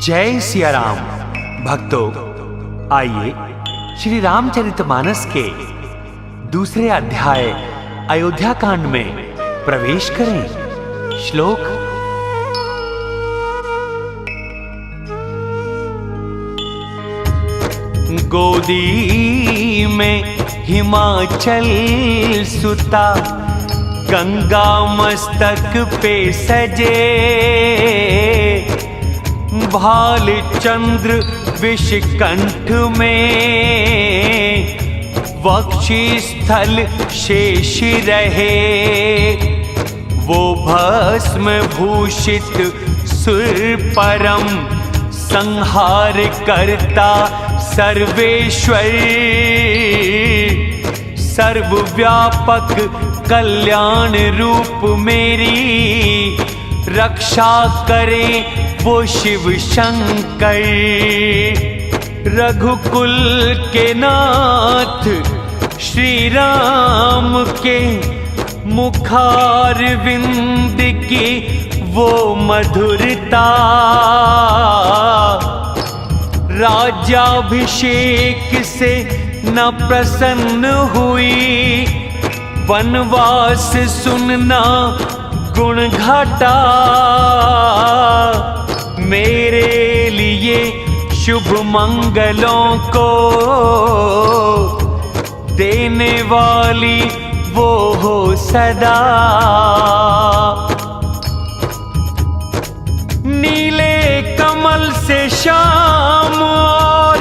जय सिया राम। भक्तों, आइए श्री रामचरितमानस के दूसरे अध्याय अयोध्या कांड में प्रवेश करें। श्लोक गोदी में हिमाचल सुता, गंगा मस्तक पे सजे, भाल चंद्र विषकंठ में, वक्षि स्थल शेष रहे, वो भस्म भूषित सुर परम, संहार करता सर्वेश्वर, सर्वव्यापक कल्याण रूप मेरी, रक्षा करें वो शिव शंकर। रघुकुल के नाथ श्री राम के मुखार विंद की वो मधुरता, राज्याभिषेक से न प्रसन्न हुई, वनवास सुनना गुण घटा, मेरे लिए शुभ मंगलों को देने वाली वो हो सदा। नीले कमल से श्याम और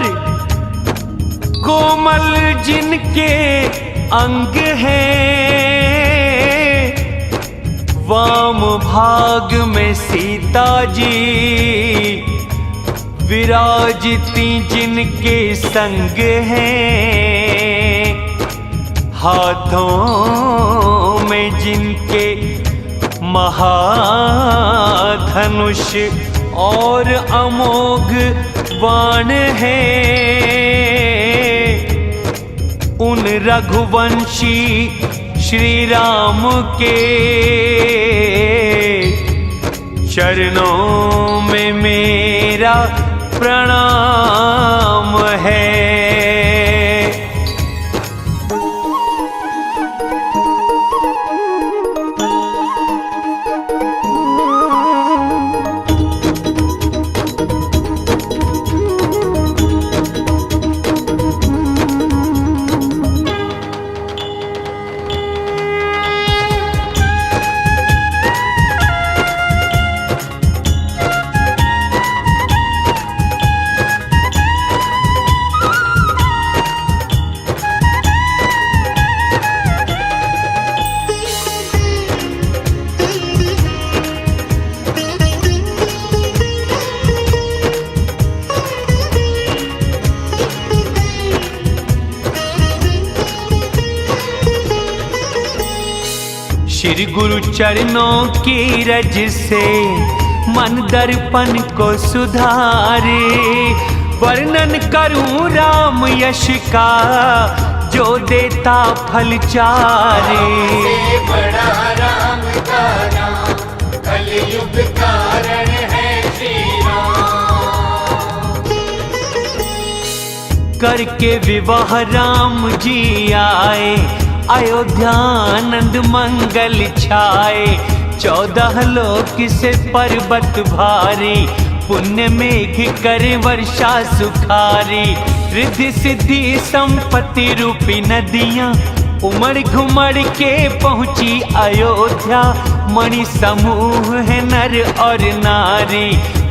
कोमल जिनके अंग हैं, वाम भाग में सीता जी विराजती जिनके संग हैं, हाथों में जिनके महाधनुष और अमोघ बाण हैं, उन रघुवंशी श्री राम के चरणों में मेरा प्रणाम है। श्री गुरु चरणों की रज से मन दर्पण को सुधारे, वर्णन करूं राम यश का जो देता फल चारे। बड़ा राम का नाम कलयुग कारण है श्री राम। करके विवाह राम जी आए, अयोध्या आनंद मंगल छाए, 14 लोक से पर्वत भारी, पुण्य मेघ करे वर्षा सुखारी, रिद्धि सिद्धि संपत्ति रूपी नदियां उमड़ घुमड़ के पहुंची अयोध्या, मणि समूह है नर और नारी,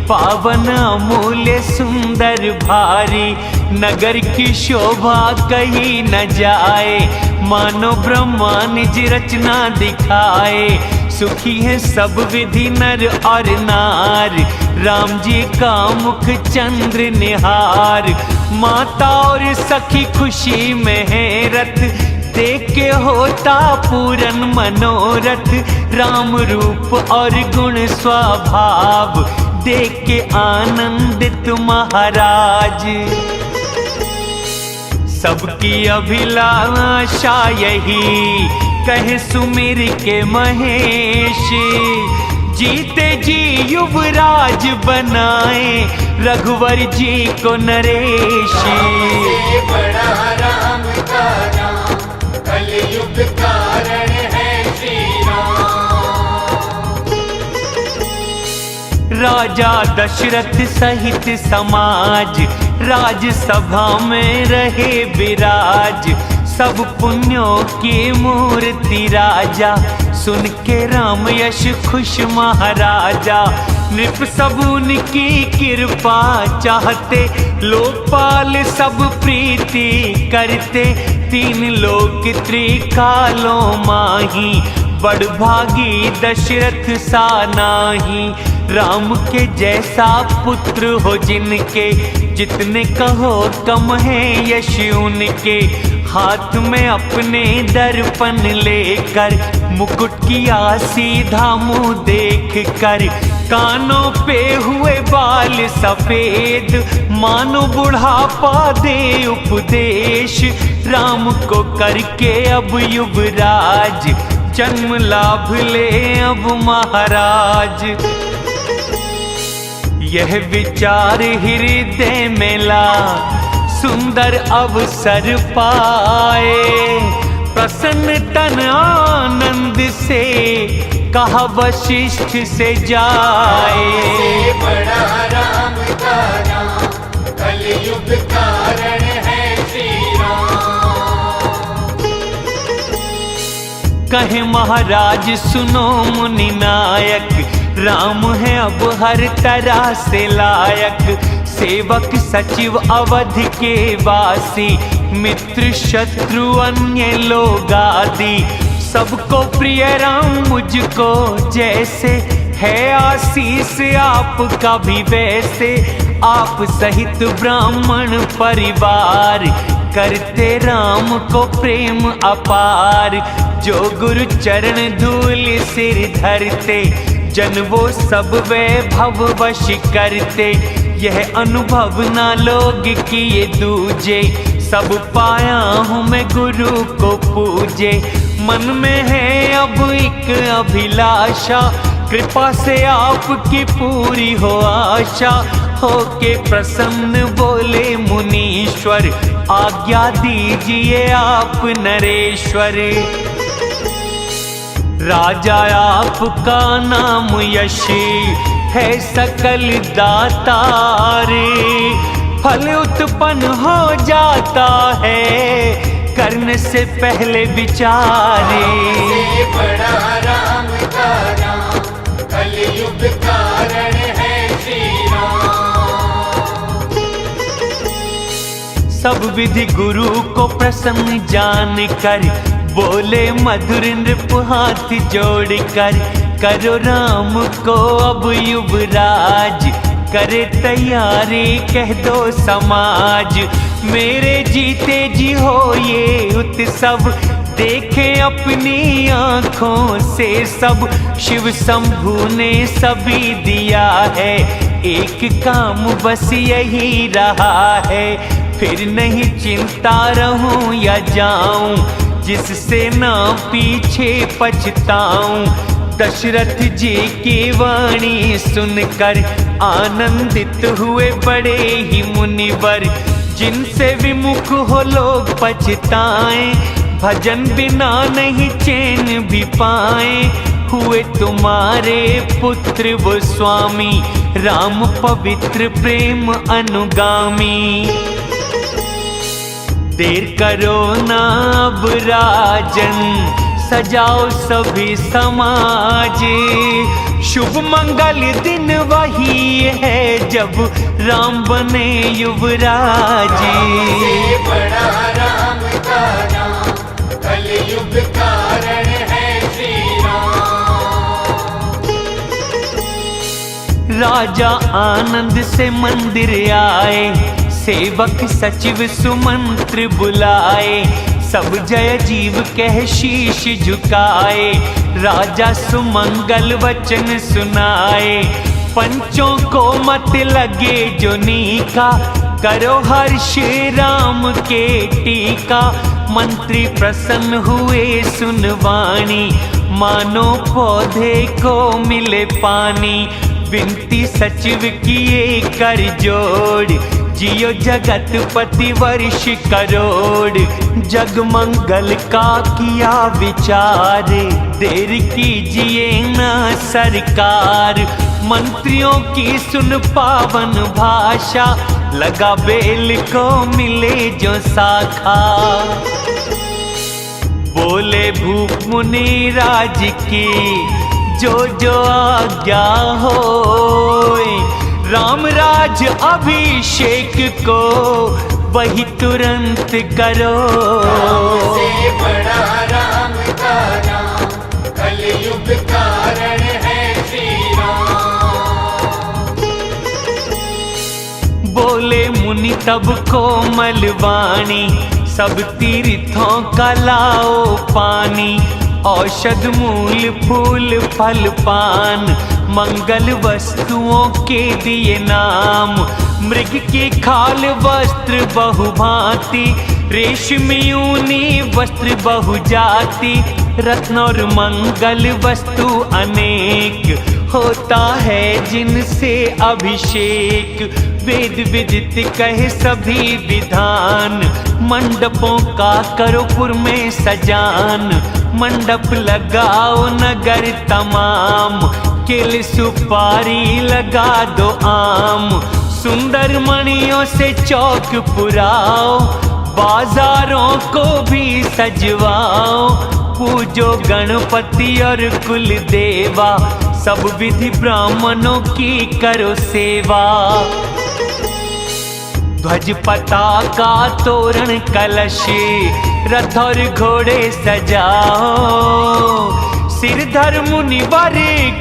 पावन अमूल्य सुंदर भारी, नगर की शोभा कहीं न जाए, मानो ब्रह्मा निज रचना दिखाए, सुखी है सब विधि नर और नार, राम जी का मुख चंद्र निहार, माता और सखी खुशी में है रत, देख के होता पूरन मनोरथ, राम रूप और गुण स्वभाव, देख के आनंदित महाराज। सबकी अभिलाषा यही कहे सुमिर के महेश, जीते जी युवराज बनाए रघुवर जी को नरेशी। से बड़ा राम का नाम, कलयुग कारण है श्री राम। राजा दशरथ सहित समाज राजसभा में रहे विराज। सब पुण्यों की मूर्ति राजा, सुन के राम यश खुश महाराजा। नृप सब उनकी कृपा चाहते, लोकपाल सब प्रीति करते। तीन लोक त्रिकालों माही, बड़ भागी दशरथ सा नाही। राम के जैसा पुत्र हो जिनके, जितने कहो कम है यश उनके। हाथ में अपने दर्पण लेकर, मुकुट किया सीधा मुंह देख कर। कानों पे हुए बाल सफेद, मानो बुढ़ापा दे उपदेश। राम को करके अब युवराज, जन्म लाभ ले अब महाराज। यह विचार हृदय में ला, सुंदर अवसर पाए। प्रसन्न तन आनंद से, कहा वशिष्ठ से जाए। से बड़ा राम का नाम, कलयुग कारण है श्री राम। कहे महाराज सुनो मुनि नायक, राम है अब हर तरह से लायक। सेवक सचिव अवध के वासी, मित्र शत्रु अन्य लोग आदि। सबको प्रिय राम मुझको जैसे, है आशीष आपका भी वैसे। आप सहित ब्राह्मण परिवार, करते राम को प्रेम अपार। जो गुरु चरण धूल सिर धरते, जन वो सब वैभव वश करते। यह अनुभव ना लोग किए दूजे, सब पाया हूँ मैं गुरु को पूजे। मन में है अब एक अभिलाषा, कृपा से आपकी पूरी हो आशा। होके प्रसन्न बोले मुनीश्वर, आज्ञा दीजिए आप नरेश्वर। राजा आपका नाम यशी, है सकल दातारे। फल उत्पन्न हो जाता है, करने से पहले विचारे। से बड़ा राम का नाम, कलयुग कारण है श्री राम। सब विधि गुरु को प्रसन्न जान कर, बोले मधुर नृप हाथ जोड़कर। करो राम को अब युवराज, करे तैयारी कह दो समाज। मेरे जीते जी हो ये उत्सव, देखे अपनी आँखों से सब। शिव शंभु ने सभी दिया है, एक काम बस यही रहा है। फिर नहीं चिंता रहूं या जाऊं, जिससे ना पीछे पछताऊं। दशरथ जी की वाणी सुनकर, आनंदित हुए बड़े ही मुनिवर। जिनसे विमुख हो लोग पछताएं, भजन बिना नहीं चैन भी पाए। हुए तुम्हारे पुत्र वो स्वामी, राम पवित्र प्रेम अनुगामी। देर करो ना अब राजन, सजाओ सभी समाज। शुभ मंगल दिन वही है, जब राम बने युवराज। से बड़ा राम का नाम, कलयुग कारण है श्री राम। राजा आनंद से मंदिर आए, सेवक सचिव सुमंत्र बुलाए। सब जय जीव कह शीश झुकाए, राजा सुमंगल वचन सुनाए। पंचों को मत लगे जो नीका, करो हर्ष राम के टीका। मंत्री प्रसन्न हुए सुनवाणी, मानो पौधे को मिले पानी। विनती सचिव किए कर जोड़, जियो जगतपति वर्ष करोड़। जग मंगल का किया विचार, देर कीजिए न सरकार। मंत्रियों की सुन पावन भाषा, लगा बेल को मिले जो शाखा। बोले भूप मुनि राज की जो जो आज्ञा होए, राम राज अभिषेक को वही तुरंत करो। से बड़ा राम का नाम, कलयुग कारण है श्री राम। बोले मुनि तब कोमल वाणी, सब तीर्थों का लाओ पानी। औषध मूल फूल फल पान, मंगल वस्तुओं के दिए नाम। मृग की खाल वस्त्र बहुभांति, रेशमी ऊनी वस्त्र बहुजाति। रत्न और मंगल वस्तु अनेक, होता है जिनसे अभिषेक। वेद विदित कहे सभी विधान, मंडपों का करो पुर में सजान। मंडप लगाओ नगर तमाम, केले सुपारी लगा दो आम। सुंदर मणियों से चौक पुराओ, बाजारों को भी सजवाओ। पूजो गणपति और कुल देवा, सब विधि ब्राह्मणों की करो सेवा। ध्वज पताका तोरण कलश, रथ और घोड़े सजाओ। सिरधर मुनिवर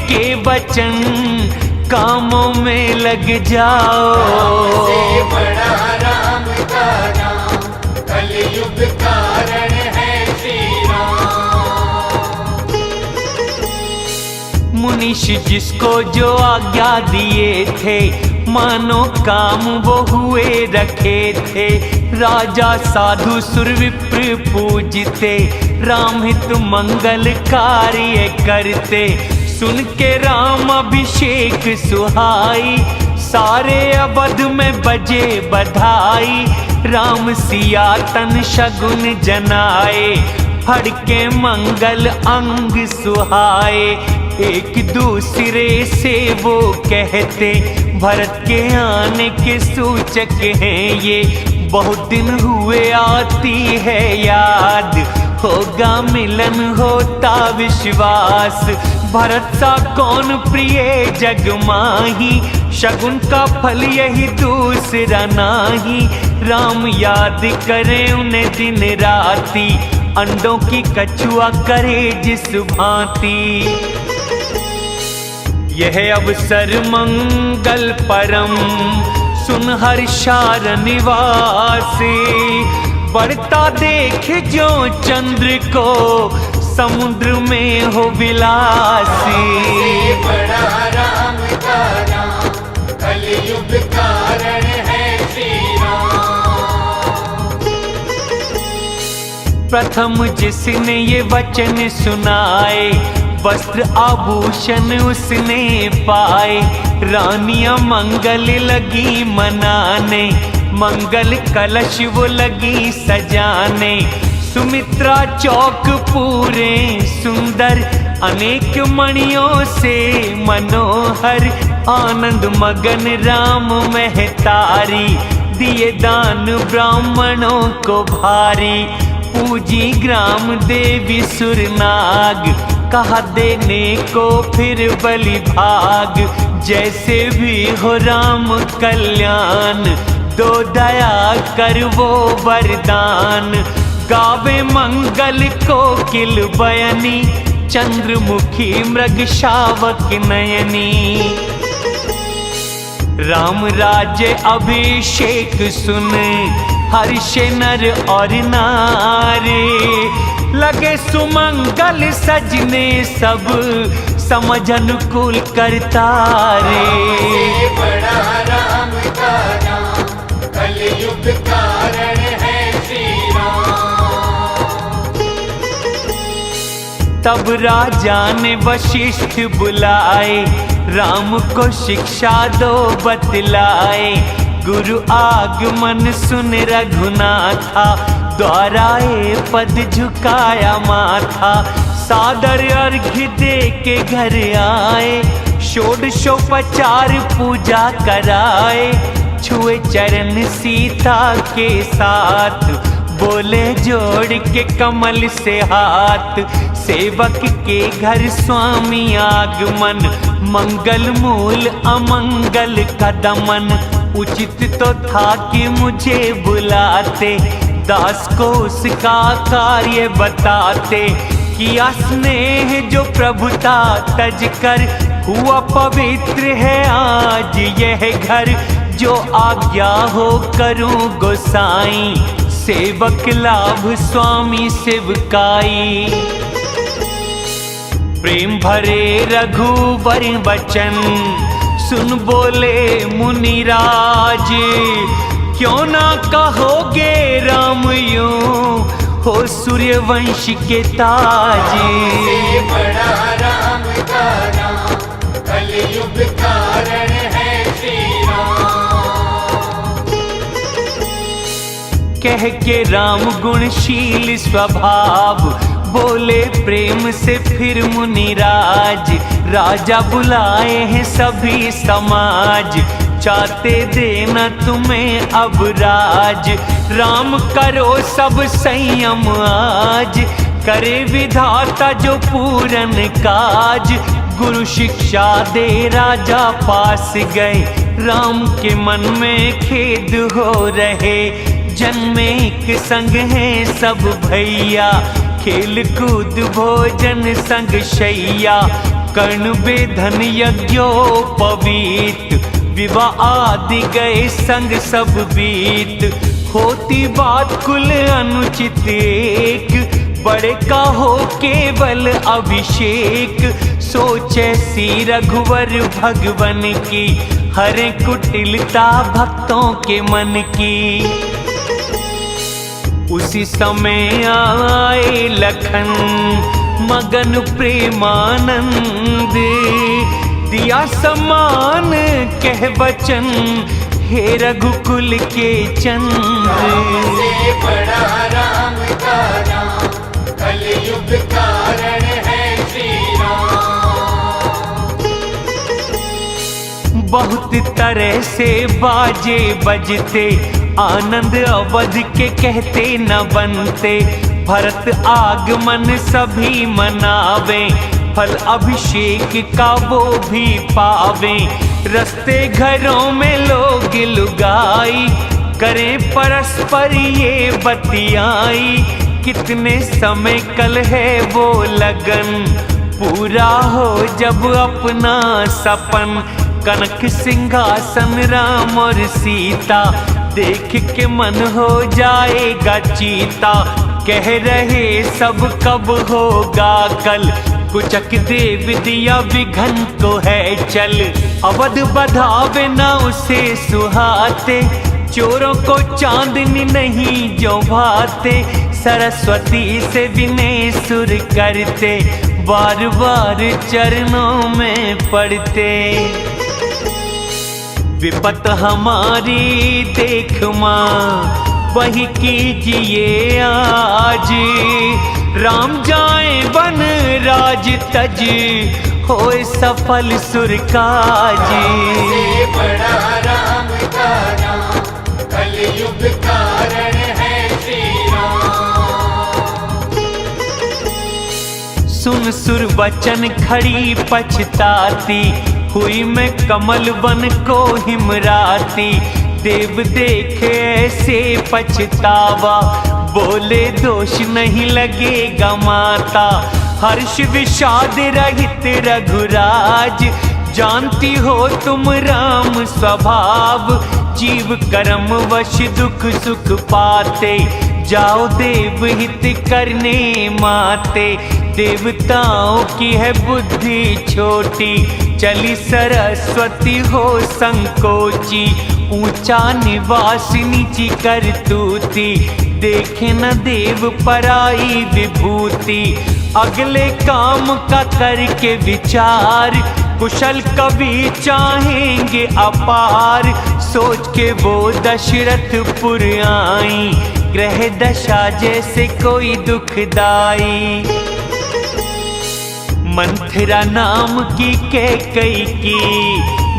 के वचन, कामों में लग जाओ। से बड़ा राम का नाम, कलयुग कारण है श्री राम। मुनीष जिसको जो आज्ञा दिए थे, मानो काम वो हुए रखे थे। राजा साधु सुर विप्र पूजते, राम हित मंगल कार्य करते। सुन के राम अभिषेक सुहाई, सारे अवध में बजे बधाई। राम सिया तन शगुन जनाए, फड़के मंगल अंग सुहाए। एक दूसरे से वो कहते, भरत के आने के सूचक हैं ये। बहुत दिन हुए आती है याद, होगा मिलन होता विश्वास। भरत सा कौन प्रिय जग माही, शगुन का फल यही दूसरा नाही। राम याद करे उन्हें दिन राती, अंडों की कछुआ करे जिस भांति। यह अवसर मंगल परम, सुन हर्षार निवासी। बढ़ता देख जो चंद्र को, समुद्र में हो विलासी। से बड़ा राम का नाम, कलयुग कारण है श्री राम। प्रथम जिसने ये वचन सुनाए, वस्त्र आभूषण उसने पाए। रानियां मंगल लगी मनाने, मंगल कलश वो लगी सजाने। सुमित्रा चौक पूरे सुंदर, अनेक मणियों से मनोहर। आनंद मगन राम महतारी, दिए दान ब्राह्मणों को भारी। पूजी ग्राम देवी सुरनाग, कहा देने को फिर बलि भाग। जैसे भी हो राम कल्याण, दो दया कर वो वरदान। गावे मंगल कोकिल बयनी, चंद्रमुखी मृग शावक नयनी। राम राज्य अभिषेक सुन, हर्ष नर और नारी। लगे सुमंगल सजने सब, समझ अनुकूल करता रे। से बड़ा राम का नाम, कलयुग कारण है श्री राम। तब राजा ने वशिष्ठ बुलाए, राम को शिक्षा दो बतलाए। गुरु आगमन सुन रघुनाथा, द्वाराए पद झुकाया माथा। सादर अर्घ्य दे के घर आए, षोडशोपचार पूजा कराए। छुए चरण सीता के साथ, बोले जोड़ के कमल से हाथ। सेवक के घर स्वामी आगमन, मंगल मूल अमंगल का दमन। उचित तो था कि मुझे बुलाते, दास को उसका कार्य बताते। किया स्नेह जो प्रभुता तज कर, हुआ पवित्र है आज यह घर। जो आज्ञा हो करूं गोसाई, सेवक लाभ स्वामी सेवकाई। प्रेम भरे रघुवर वचन, सुन बोले मुनिराज। क्यों ना कहोगे राम यूं, हो सूर्यवंश के ताज। से बड़ा राम का नाम, कलयुग कारण है श्री राम। कह के राम गुणशील स्वभाव, बोले प्रेम से फिर मुनिराज। राजा बुलाए हैं सभी समाज, चाहते देना तुम्हें अब राज। राम करो सब संयम आज, करे विधाता जो पूरन काज। गुरु शिक्षा दे राजा पास गए, राम के मन में खेद हो रहे। जन्मे एक संग हैं सब भैया, खेल कूद भोजन संग शैया। कर्ण बेधन यज्ञोपवीत, विवाह आदि गए संग सब बीत। होती बात कुल अनुचित एक, बड़े का हो केवल अभिषेक। सोचे सी रघुवर भगवन की, हरे कुटिलता भक्तों के मन की। उसी समय आए लखन, मगन प्रेमानंद। दिया सम्मान कह वचन, हे रघुकुल के चंद्र। से बड़ा राम का नाम, कलयुग कारण है श्री राम। बहुत तरह से बाजे बजते, आनंद अवध के कहते न बनते। भरत आगमन सभी मनावे, फल अभिषेक का वो भी पावे। रस्ते घरों में लोग लुगाई, करें परस्पर ये बतियाई। कितने समय कल है वो लगन, पूरा हो जब अपना सपन। कनक सिंहासन राम और सीता, देख के मन हो जाएगा चीता। कह रहे सब कब होगा कल, कुचक देव दिया विघन को है चल। अवध बधावे न उसे सुहाते, चोरों को चांदनी नहीं जो भाते। सरस्वती से विनय सुर करते, बार बार चरणों में पड़ते। विपत हमारी देख माँ, वही कीजिए आज। राम जाए वन राज तज, होए सफल सुर काज। से बड़ा राम का नाम, कलयुग कारण है श्री राम। सुन सुर वचन खड़ी पछताती, हुई मैं कमल वन को हिमराती। देव देखे ऐसे पछतावा, बोले दोष नहीं लगेगा माता। हर्ष विषाद रहित रघुराज, जानती हो तुम राम स्वभाव। जीव कर्म वश दुख सुख पाते, जाओ देव हित करने माते। देवताओं की है बुद्धि छोटी, चली सरस्वती हो संकोची। ऊंचा निवास नीची करतूती, देखे न देव पराई विभूति। अगले काम का करके विचार, कुशल कवि चाहेंगे अपार, सोच के वो दशरथपुर आई, ग्रह दशा जैसे कोई दुखदाई। मंथरा नाम की कैकई की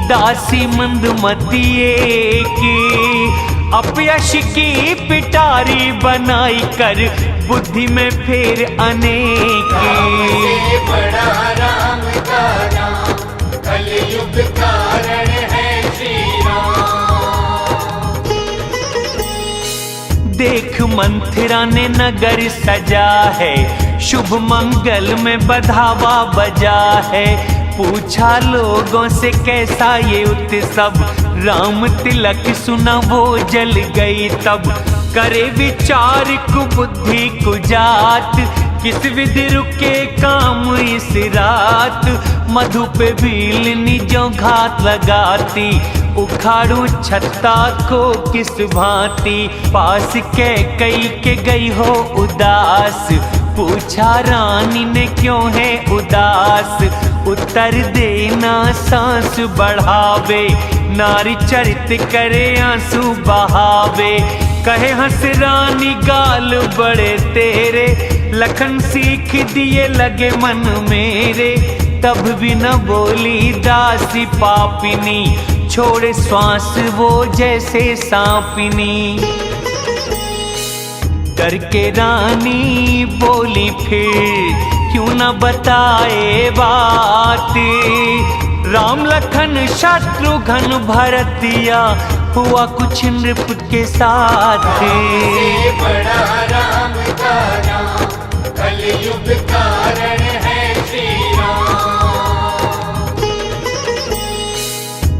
दासी मंदमती की, अपयश की पिटारी बनाई कर बुद्धि में फेर अनेक। से बड़ा राम का नाम, कलयुग कारण है श्री राम। देख मंथरा ने नगर सजा है, शुभ मंगल में बधावा बजा है। पूछा लोगों से कैसा ये उत्सव, राम तिलक सुना वो जल गई तब। करे विचार कुबुद्धि कुजात, किस विधि रुके काम इस रात। मधु पे भीलनी जो घात लगाती, उखाड़ू छत्ता को किस भांति। पास कैकई के गई हो उदास, पूछा रानी ने क्यों है उदास। उत्तर देना सांस बढ़ावे, नारी चरित करे आंसू बहावे। कहे हंस रानी गाल बड़े तेरे, लखन सीख दिए लगे मन मेरे। तब भी न बोली दासी पापिनी, छोड़े श्वास वो जैसे सांपिनी। डर के रानी बोली फिर, क्यों न बताए बात। राम लखन शत्रुघ्न भरतिया, हुआ कुछ नृप के साथ। से बड़ा राम का नाम, कलयुग कारण है श्री राम।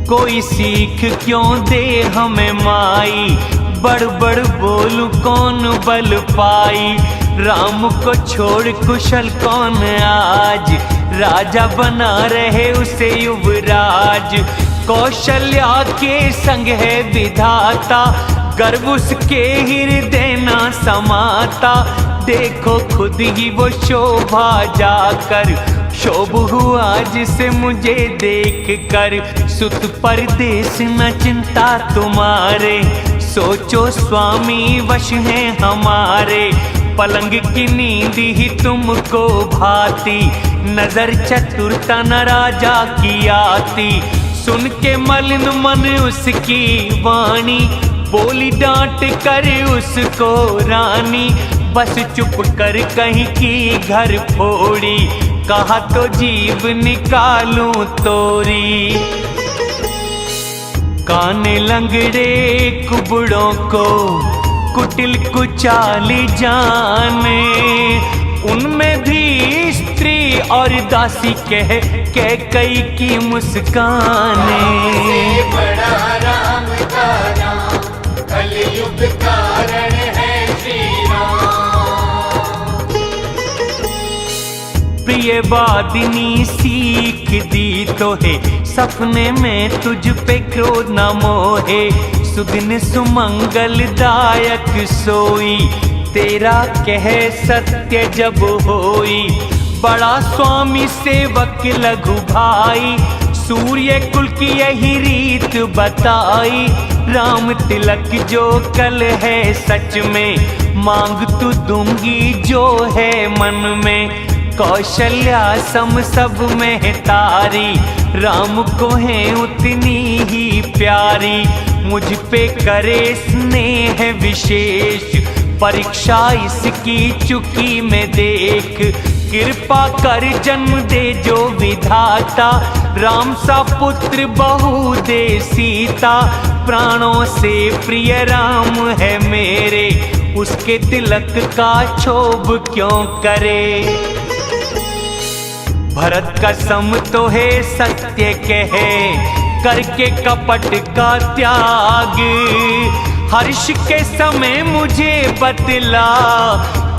कोई सीख क्यों दे हमें माई, बड़ बड़ बोलू कौन बल पाई। राम को छोड़ कुशल कौन आज, राजा बना रहे उसे युवराज। कौशल्या के संग है विधाता, गर्व उसके हृदय न समाता। देखो खुद ही वो शोभा जाकर, शोभ हुआ जिसे मुझे देख कर। सुत परदेश न चिंता तुम्हारे, सोचो स्वामी वश हैं हमारे। पलंग की नींद ही तुमको भाती, नजर चतुरता न राजा की आती। सुन के मलिन मन उसकी वाणी, बोली डांट कर उसको रानी। बस चुप कर कहीं की घर फोड़ी, कहा तो जीभ निकालूं तोरी। काने लंगड़े कुबड़ों को कुटिल कुचाली जाने, उनमें भी स्त्री और दासी कह कैकई की मुस्काने। से बड़ा राम का नाम, कलयुग कारण है श्री राम। प्रिय वादिनी सीख दी तो है, सपने में तुझ पे क्रोध न मोहे। सुदिन सुमंगल दायक सोई, तेरा कह सत्य जब होई। बड़ा स्वामी सेवक लघु भाई, सूर्य कुल की यही रीत बताई। राम तिलक जो कल है सच में, मांग तू दूंगी जो है मन में। कौशल्या सम सब में तारी, राम को है उतनी ही प्यारी। मुझ पे करे स्नेह विशेष, परीक्षा इसकी चुकी में देख। कृपा कर जन्म दे जो विधाता, राम सा पुत्र बहु दे सीता। प्राणों से प्रिय राम है मेरे, उसके तिलक का क्षोभ क्यों करे। भरत का सम तो है सत्य कहे, करके कपट का त्याग। हर्ष के समय मुझे बतला,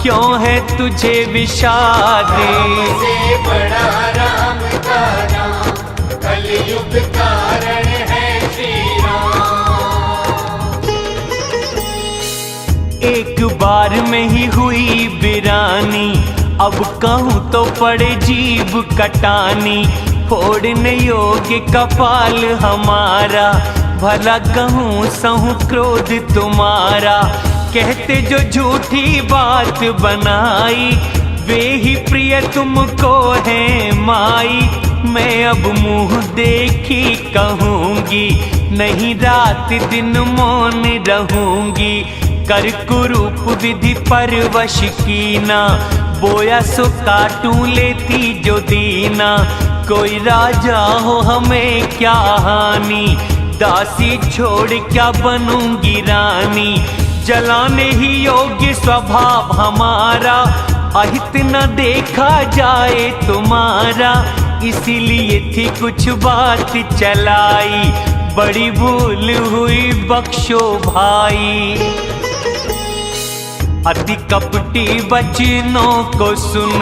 क्यों है तुझे विषाद। से बड़ा राम का नाम, कलयुग कारण है श्री राम। एक बार में ही हुई वीरानी, अब कहूँ तो पड़े जीभ कटानी। फोड़ने योग्य कपाल हमारा, भला कहूँ सहूँ क्रोध तुम्हारा। कहते जो झूठी बात बनाई, वे ही प्रिय तुमको है माई। मैं अब मुँह देखी कहूँगी, नहीं रात दिन मौन रहूँगी। कर कुरूप विधि परवश कीना, बोया सो काटूं लेती जो दीना। कोई राजा हो हमें क्या हानि, दासी छोड़ क्या बनूंगी रानी। जलाने ही योग्य स्वभाव हमारा, अहित न देखा जाए तुम्हारा। इसीलिए थी कुछ बात चलाई, बड़ी भूल हुई बख्शो भाई। अति कपटी वचनों को सुन,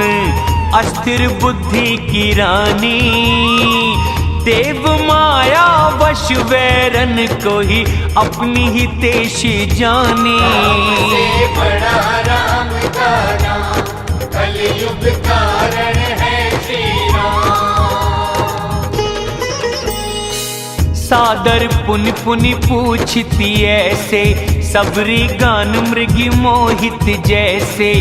अस्थिर बुद्धि की रानी। देव माया वश वैरन को ही अपनी ही तेश जानी। से बड़ा राम का नाम, कलयुग कारण है श्री राम। सादर पुन पुनि पूछती ऐसे, सबरी गान मृगी मोहित जैसे।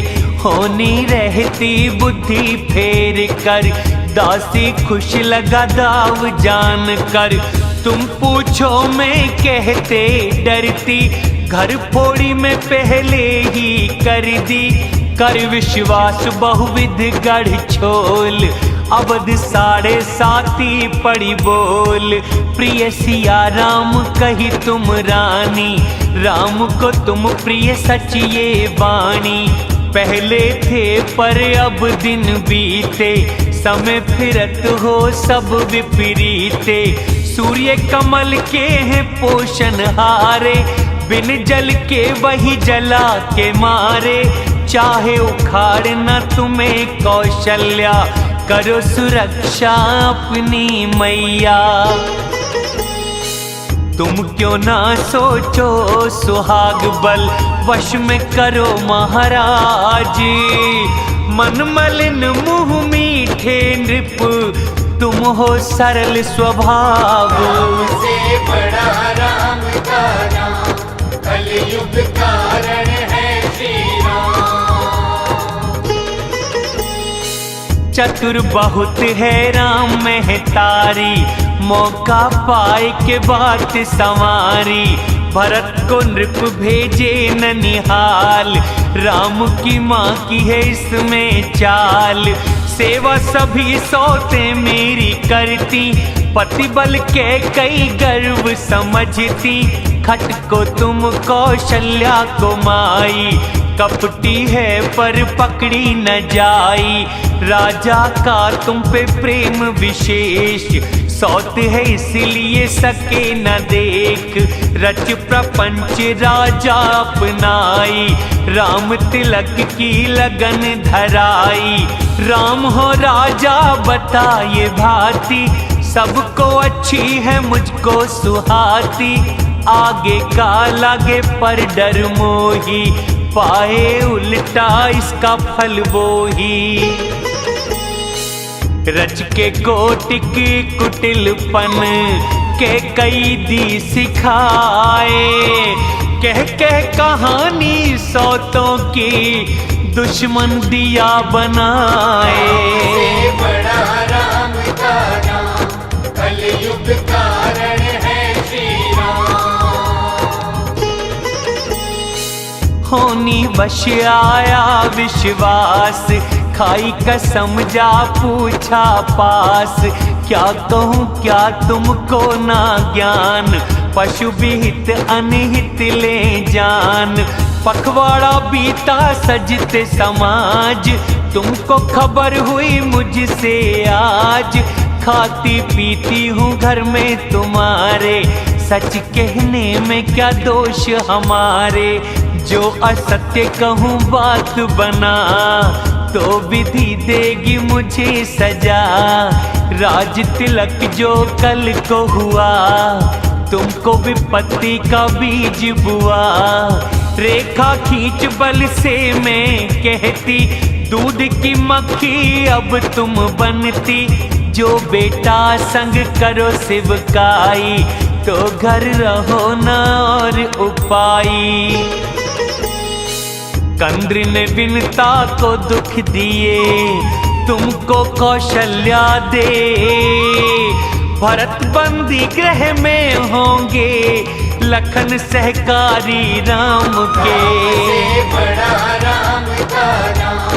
होनी रहती बुद्धि फेर कर, दासी खुश लगा दाव जान कर। तुम पूछो मैं कहते डरती, घर फोड़ी में पहले ही कर दी। कर विश्वास बहुविध गढ़ छोल, अवध 7.5 पड़ी बोल। प्रिय सिया राम कही तुम रानी, राम को तुम प्रिय सच ये वाणी। पहले थे पर अब दिन बीते, समय फिरत हो सब विपरीते। सूर्य कमल के हैं पोषण हारे, बिन जल के वही जला के मारे। चाहे उखाड़ न तुम्हें कौशल्या, करो सुरक्षा अपनी मैया। तुम क्यों ना सोचो सुहाग बल, वश में करो महाराज। मन मलिन मुँह मीठे नृप, तुम हो सरल स्वभाव। से बड़ा राम का नाम, कलयुग कारण है श्री राम। चतुर बहुत है राम महतारी, मौका पाए के बात संवारी। भरत को नृप भेजे ननिहाल, राम की माँ की है इसमें चाल। सेवा सभी सौते मेरी करती, पति बल के कई गर्व समझती। खट को तुम कौशल्या को माई, कपटी है पर पकड़ी न जाई। राजा का तुम पे प्रेम विशेष, सौत है इसलिए सके न देख। रच प्रपंच राजा अपनाई, राम तिलक की लगन धराई। राम हो राजा बताए भांति, सबको अच्छी है मुझको सुहाती। आगे का लागे पर डर मोही, पाए उल्टा इसका फल वोही। रच के कोटिक कुटिलपन के कई दी सिखाए। कह कह कहानी सौतों की दुश्मन दिया बनाए। बड़ा राम का नाम, कलयुग कारण है श्री राम। होनी वश आया विश्वास, खाई कसम जा पूछा पास। क्या कहूँ क्या तुमको ना ज्ञान, पशु विहित अनहित ले जान। पखवाड़ा बीता सजते समाज, तुमको खबर हुई मुझसे आज। खाती पीती हूँ घर में तुम्हारे, सच कहने में क्या दोष हमारे। जो असत्य कहूँ बात बना, तो विधि देगी मुझे सजा। राज तिलक जो कल को हुआ, तुमको विपत्ति का बीज बुआ। रेखा खींच बल से मैं कहती, दूध की मक्खी अब तुम बनती। जो बेटा संग करो शिवकाई, तो घर रहो न और उपाई। कंद्र ने विनता को दुख दिए, तुमको कौशल्या दे। भरत बंदी गृह में होंगे, लखन सहकारी राम के। से बड़ा राम का नाम,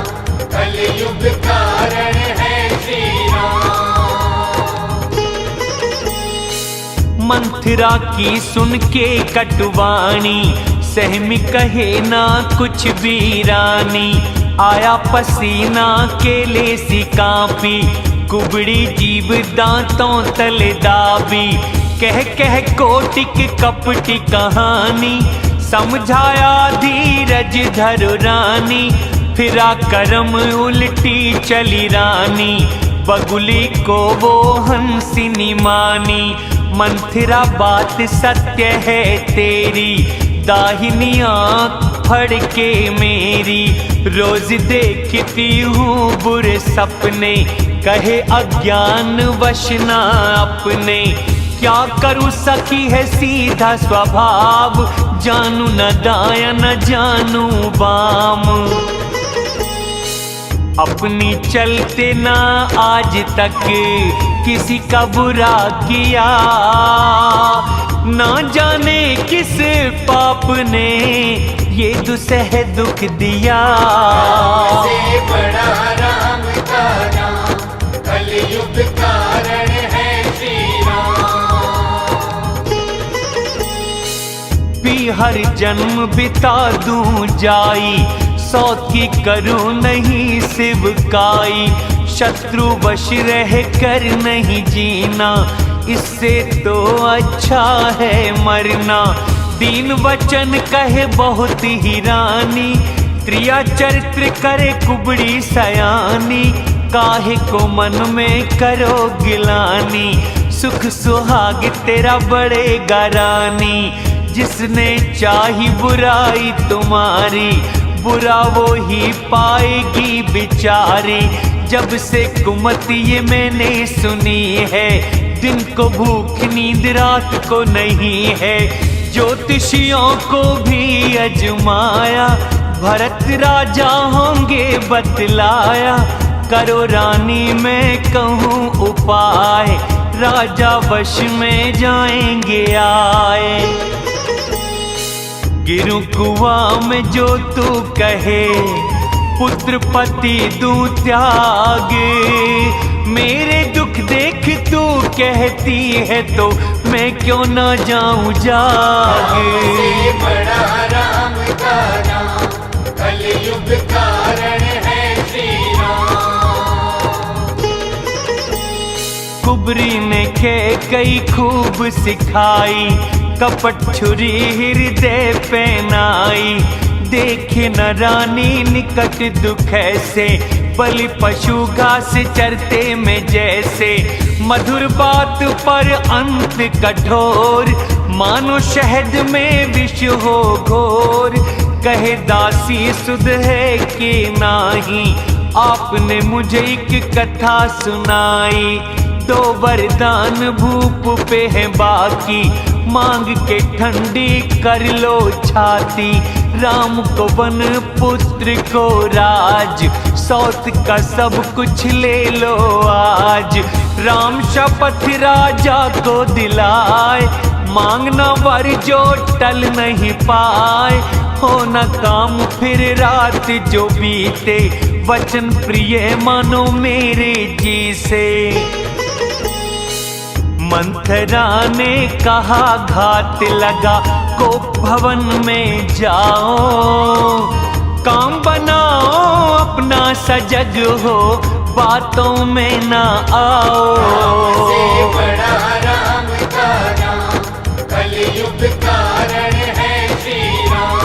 कलयुग कारण है श्री राम। मंथरा की सुन के कटवाणी, सहमी कहे ना कुछ भी रानी। आया पसीना केले सी कांपी, कुबड़ी जीभ दांतों तले दाबी। कह कह कोटिक कपटी कहानी, समझाया धीरज धरो रानी। फिरा करम उल्टी चली रानी, बगुली को वो हंसिनी मानी। मंथरा बात सत्य है तेरी, दाहिनी आँख फड़ के मेरी। रोज देखती हूँ बुरे सपने, कहे अज्ञान वश ना अपने। क्या करूँ सखी है सीधा स्वभाव, जानू न दाया न जानू बाम। अपनी चलते ना आज तक किसी का बुरा किया, ना जाने किस पाप ने ये दुसह दुख दिया। से बड़ा राम का नाम, कलयुग कारण है श्री राम। भी हर जन्म बिता दूं जाई, सौत की करूं नहीं शिवकाई। शत्रु वश रह कर नहीं जीना, इससे तो अच्छा है मरना। दीन वचन कहे बहुत ही रानी, त्रिया चरित्र करे कुबड़ी सयानी। काहे को मन में करो गिलानी, सुख सुहाग तेरा बढ़ेगा रानी। जिसने चाही बुराई तुम्हारी, बुरा वो ही पाएगी बिचारी। जब से कुमति ये मैंने सुनी है, दिन को भूख नींद रात को नहीं है। ज्योतिषियों को भी अजमाया, भरत राजा होंगे बतलाया। करो रानी मैं कहूँ उपाय, राजा वश में जाएंगे आए। गिरूं कुआं में जो तू कहे, पुत्र पति दूं त्याग। मेरे दुख देख तू कहती है, तो मैं क्यों ना जाऊं जाग। से बड़ा राम का नाम, कलयुग कारण है श्री राम। कुबरी ने कई खूब सिखाई, कपट छुरी हृदय पहनाई। देखे न रानी निकट दुख ऐसे, बलि पशु घास चरते में जैसे। मधुर बात पर अंत कठोर, मानो शहद में विष हो घोर। कहे दासी सुध है कि नाही, आपने मुझे एक कथा सुनाई। दो वरदान भूप पे है बाकी, मांग के ठंडी कर लो छाती। राम को वन पुत्र को राज, सौत का सब कुछ ले लो आज। राम शपथ राजा को दिलाए, मांगना वर जो टल नहीं पाए। हो न काम फिर रात जो बीते, वचन प्रिय मानो मेरे जी से। मंथरा ने कहा घात लगा, को भवन में जाओ। काम बनाओ अपना सजग हो, बातों में ना आओ। से बड़ा राम का नाम, कलयुग कारण है श्री राम।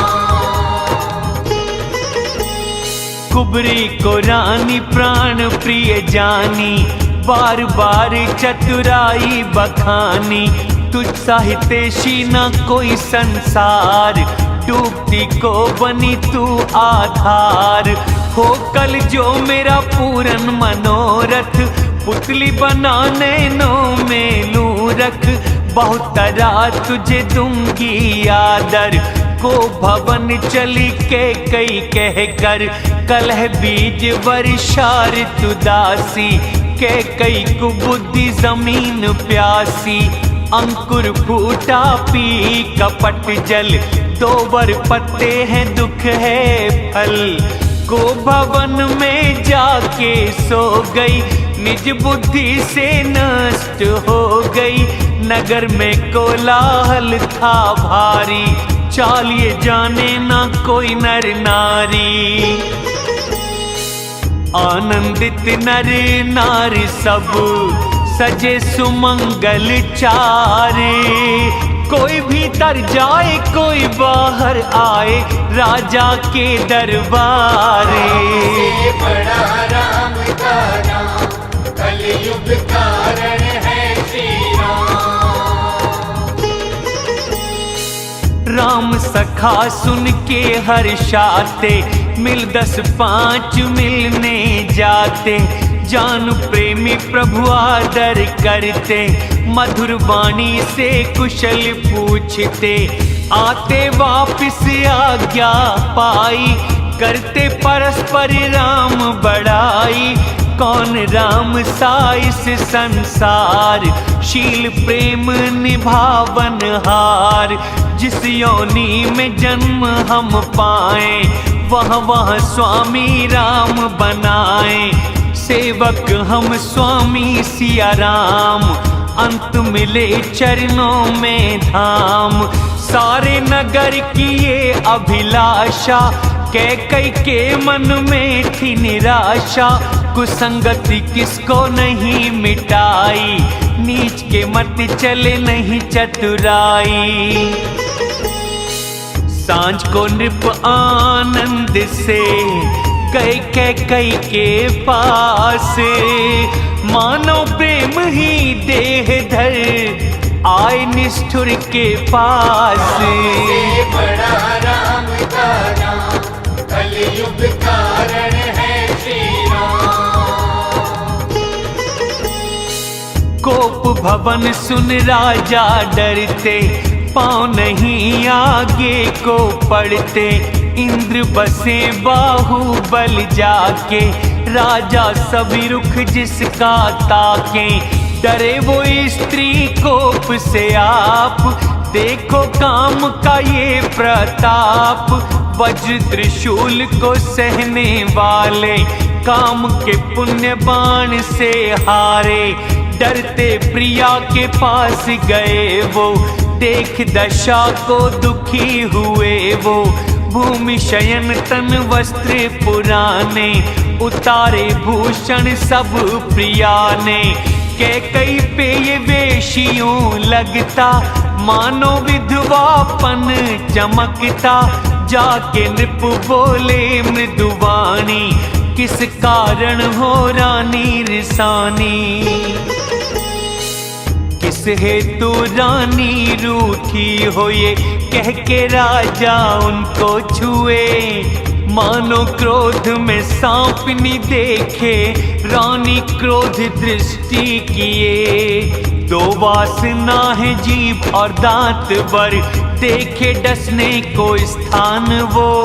कुबरी को रानी प्राण प्रिय जानी, बार बार चतुराई बखानी। तुझ साहितेशी न कोई संसार, डूबती को बनी तू आधार। हो कल जो मेरा पूरन मनोरथ, पुतली बना नैनों में लूं रख, बहुत तरह तुझे दूंगी आदर। को भवन चली के कई कह कर, कलह बीज वर्षा ऋतु दासी। के कई कुबुद्धि जमीन प्यासी, अंकुर फूटा पी कपट जल। दो बर पत्ते हैं दुख है फल, को भवन में जाके सो गई। निज बुद्धि से नष्ट हो गई, नगर में कोलाहल था भारी। चालिए जाने ना कोई नर नारी, आनंदित नर नारी सब सजे सुमंगल चारे। कोई भीतर जाए कोई बाहर आए, राजा के दरबारे। से बड़ा राम का नाम, कलयुग कारण है श्री राम सखा सुन के हर्षाते, मिल 10-5 मिलने जाते। जान प्रेमी प्रभु आदर करते, मधुर वाणी से कुशल पूछते। आते वापिस आज्ञा पाई, करते परस्पर राम बड़ाई। कौन राम सा इस संसार, शील प्रेम निभावन हार। जिस योनि में जन्म हम पाए, वह स्वामी राम बनाए। सेवक हम स्वामी सिया राम, अंत मिले चरणों में धाम। सारे नगर की ये अभिलाषा, कैकई के मन में थी निराशा। कुसंगति किसको नहीं मिटाई, नीच के मत चले नहीं चतुराई। सांझ को नृप आनंद से गए कैकई के पास। मानो प्रेम ही देह धर आए निष्ठुर के पास। से बड़ा राम का नाम, कलयुग कारण है श्री कोप भवन सुन राजा डरते, पाँव नहीं आगे को पड़ते। इंद्र बसे बाहुबल जाके, राजा सभी रुख जिसका ताके। डरे वो स्त्री कोप से आप, देखो काम का ये प्रताप। वज्र त्रिशूल को सहने वाले, काम के पुण्य बाण से हारे। डरते प्रिया के पास गए वो, देख दशा को दुखी हुए वो। भूमि शयन तन वस्त्र पुराने, उतारे भूषण सब प्रिया ने। कैकई पे ये वेशियों लगता, मानो विधवापन चमकता। जाके नृप बोले मृदुवाणी, किस कारण हो रानी रिसानी। किस हेतु रानी रूठी हो ये, कह के राजा उनको छुए। मानो क्रोध में सांपनी देखे, रानी क्रोध दृष्टि किए। दो वासना है जीभ और दांत वर, देखे डसने को स्थान वो।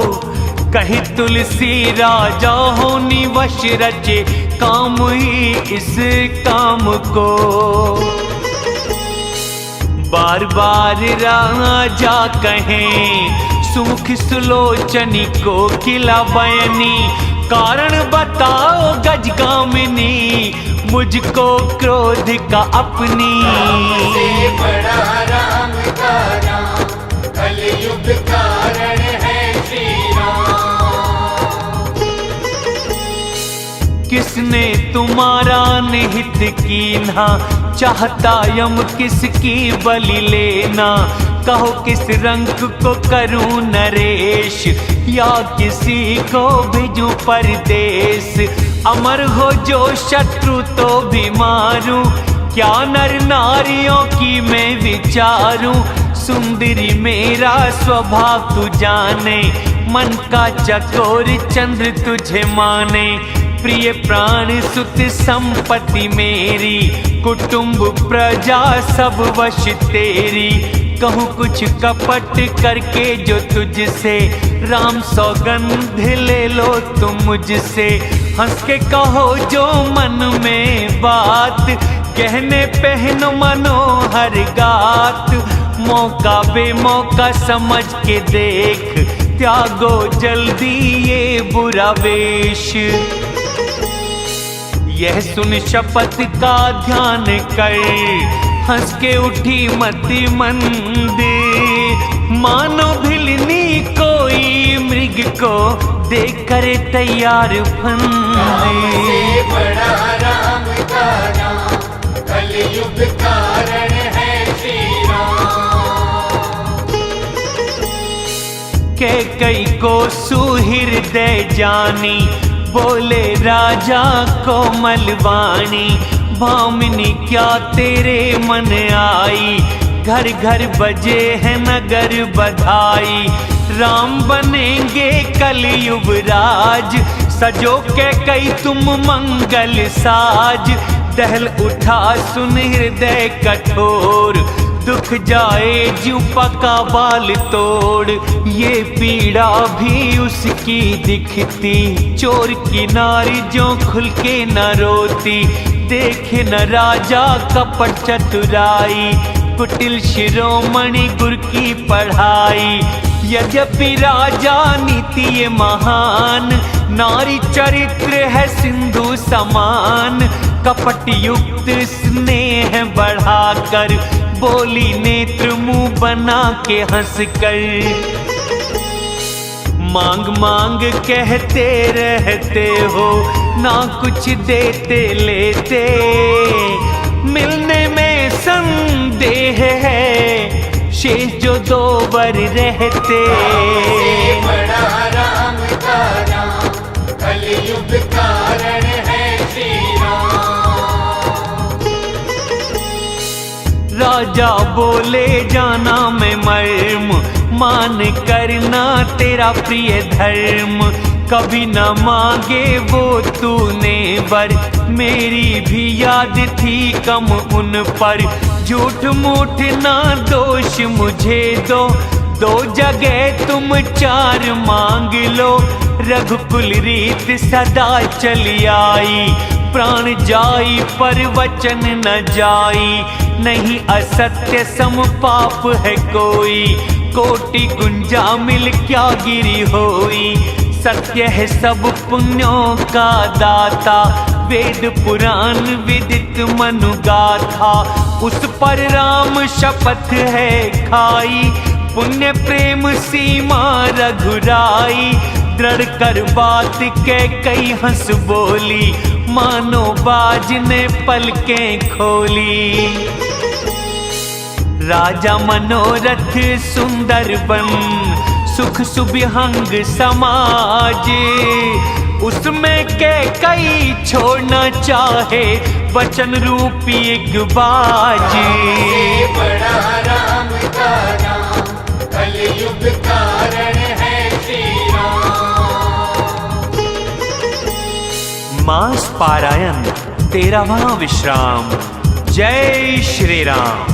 कही तुलसी राजा होनी वश रचे, काम ही इस काम को। बार बार राजा कहें, सुमुख सुलोचनी को किला बयनी। कारण बताओ गजगामिनी, मुझको क्रोध का अपनी। से बड़ा राम का नाम, कलयुग कारण है श्री किसने तुम्हारा निहित कीन्हा, चाहता यम किसकी बलि लेना। कहो किस रंग को करूं नरेश, या किसी को भेजूं परदेश। अमर हो जो शत्रु तो भी मारूं, क्या नर नारियों की मैं विचारूं। सुंदरी मेरा स्वभाव तू जाने, मन का चकोर चंद्र तुझे माने। प्रिय प्राण सुत संपत्ति मेरी, कुटुंब प्रजा सब वश तेरी। कहूँ कुछ कपट करके जो तुझसे, राम सौगंध ले लो तुम मुझसे। हंस के कहो जो मन में बात, कहने पहनो मनोहर गात। मौका बेमौका समझ के देख, त्यागो जल्दी ये बुरा वेश। यह सुन शपथ का ध्यान कर, हंस के उठी मति मंद। मानो भिलनी कोई मृग को देख करे तैयार फंदे। से बड़ा राम का नाम, कलयुग कारण है श्री राम। कैकई को सुहृदय जानी, बोले राजा कोमलवाणी। भामिनी क्या तेरे मन आई, घर घर बजे है नगर बधाई। राम बनेंगे कलयुग राज, सजो के कई तुम मंगल साज। दहल उठा सुन हृदय कठोर, दुख जाए ज्यों पका बाल तोड़। ये पीड़ा भी उसकी दिखती, चोर की नारी जो खुल के न रोती। देखे न राजा कपट चतुराई, कुटिल शिरोमणि गुर की पढ़ाई। यद्यपि राजा नीति ये महान, नारी चरित्र है सिंधु समान। कपट युक्त स्नेह बढ़ाकर, बोली नेत्र मुंह बना के हंस कर। मांग मांग कहते रहते हो, ना कुछ देते लेते। मिलने में संदेह है, शेष जो दो बर रहते। बड़ा राम का नाम, कलयुग कारण है श्री राम। राजा बोले जाना मैं मर्म, मान करना तेरा प्रिय धर्म। कभी न मांगे वो तूने वर, मेरी भी याद थी कम उन पर। झूठ मूठ ना दोष मुझे दो, दो जगह तुम चार मांग लो। रघुकुल रीत सदा चली आई, प्राण जाई पर वचन न जाई। नहीं असत्य सम पाप है कोई, कोटि गुंजा मिल क्या गिरी होई। सत्य है सब पुण्यों का दाता, वेद पुराण विदित मनु गाथा। उस पर राम शपथ है खाई, पुण्य प्रेम सीमा रघुराई। दृढ़ कर बात कह कई हंस बोली, मानो बाज ने पलकें खोली। राजा मनोरथ सुंदर बन, सुख सुबिहंग समाज। उसमें के कई छोड़ना चाहे, वचन रूपी एक बाज। बड़ा राम का नाम, कलयुग कारण है श्री राम। मास पारायण 13वां विश्राम। जय श्री राम।